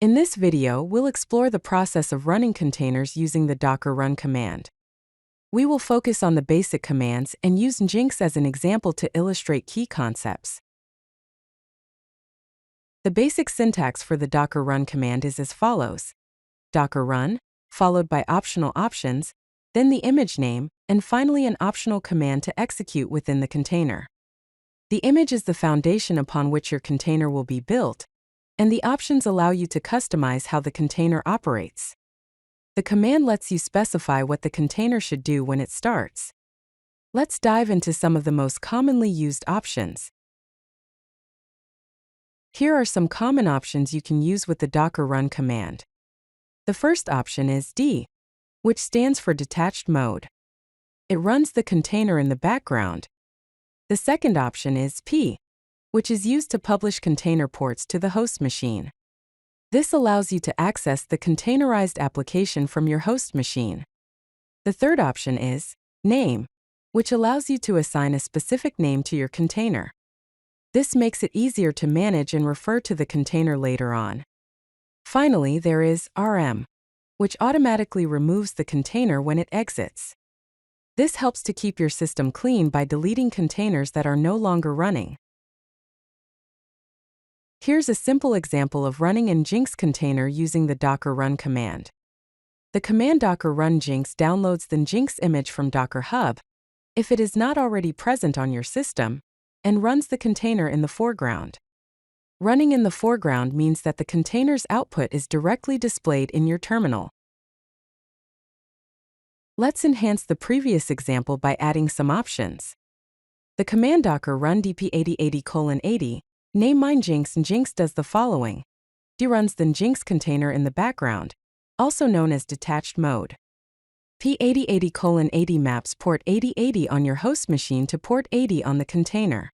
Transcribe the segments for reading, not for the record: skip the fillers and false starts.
In this video, we'll explore the process of running containers using the Docker run command. We will focus on the basic commands and use Nginx as an example to illustrate key concepts. The basic syntax for the Docker run command is as follows: Docker run, followed by optional options, then the image name, and finally an optional command to execute within the container. The image is the foundation upon which your container will be built, and the options allow you to customize how the container operates. The command lets you specify what the container should do when it starts. Let's dive into some of the most commonly used options. Here are some common options you can use with the Docker run command. The first option is D, which stands for detached mode. It runs the container in the background. The second option is P, which is used to publish container ports to the host machine. This allows you to access the containerized application from your host machine. The third option is Name, which allows you to assign a specific name to your container. This makes it easier to manage and refer to the container later on. Finally, there is RM, which automatically removes the container when it exits. This helps to keep your system clean by deleting containers that are no longer running. Here's a simple example of running an Nginx container using the Docker run command. The command Docker run Nginx downloads the Nginx image from Docker Hub, if it is not already present on your system, and runs the container in the foreground. Running in the foreground means that the container's output is directly displayed in your terminal. Let's enhance the previous example by adding some options. The command Docker run dp8080:80 name my Nginx. Nginx does the following. D runs the Nginx container in the background, also known as detached mode. P8080:80 maps port 8080 on your host machine to port 80 on the container.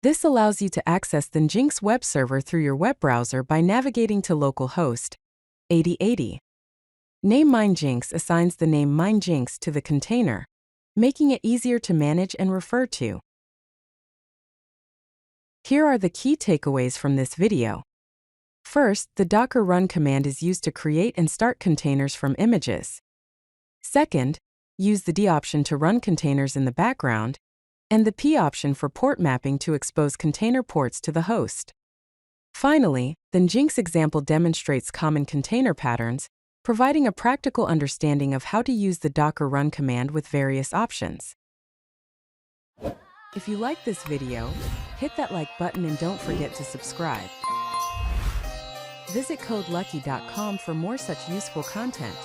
This allows you to access the Nginx web server through your web browser by navigating to localhost 8080. Name my Nginx assigns the name my Nginx to the container, making it easier to manage and refer to. Here are the key takeaways from this video. First, the Docker run command is used to create and start containers from images. Second, use the D option to run containers in the background, and the P option for port mapping to expose container ports to the host. Finally, the Nginx example demonstrates common container patterns, providing a practical understanding of how to use the Docker run command with various options. If you like this video, hit that like button and don't forget to subscribe. Visit CodeLucky.com for more such useful content.